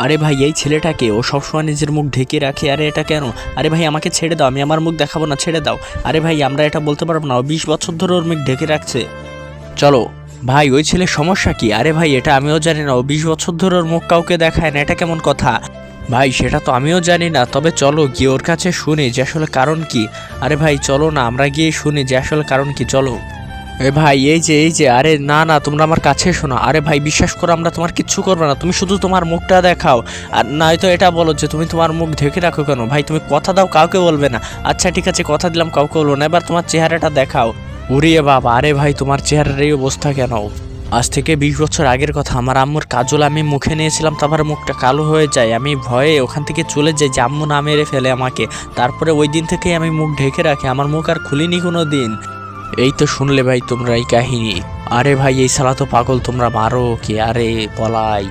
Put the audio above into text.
আরে ভাই এই ছেলেটাকে ও সবসময় নিজের মুখ ঢেকে রাখে, আরে এটা কেন? আরে ভাই আমাকে ছেড়ে দাও, আমি আমার মুখ দেখাবো না, ছেড়ে দাও। আরে ভাই আমরা এটা বলতে পারবো না, ও 20 বছর ধরে ওর মুখ ঢেকে রাখছে। চলো ভাই, ওই ছেলের সমস্যা কি? আরে ভাই এটা আমিও জানি না, ও 20 বছর ধরে ওর মুখ কাউকে দেখায় না, এটা কেমন কথা? ভাই সেটা তো আমিও জানি না, তবে চলো গিয়ে ওর কাছে শুনি যে আসলে কারণ কি। আরে ভাই চলো না, আমরা গিয়ে শুনি যে আসলে কারণ কি, চলো। এ ভাই এই যে আরে না না, তোমরা আমার কাছে শোনো। আরে ভাই বিশ্বাস করো, আমরা তোমার কিচ্ছু করবো না, তুমি শুধু তোমার মুখটা দেখাও। আর নয়তো এটা বলো যে তুমি তোমার মুখ ঢেকে রাখো কেন। ভাই তুমি কথা দাও কাউকে বলবে না। আচ্ছা ঠিক আছে, কথা দিলাম কাউকে বলবো না, এবার তোমার চেহারাটা দেখাও। উড়িয়ে বাবা, আরে ভাই তোমার চেহারার এই অবস্থা কেন? আজ থেকে 20 বছর আগের কথা, আমার আম্মুর কাজল আমি মুখে নিয়েছিলাম, তারপরে মুখটা কালো হয়ে যায়, আমি ভয়ে ওখান থেকে চলে যাই যে আম্মু না মেরে ফেলে আমাকে। তারপরে ওই দিন থেকেই আমি মুখ ঢেকে রাখি, আমার মুখ আর খুলিনি কোনো দিন। এই তো শুনলে ভাই তোমরা এই কাহিনী। আরে ভাই এই শালা তো পাগল, তোমরা মারো কি? আরে পলাই।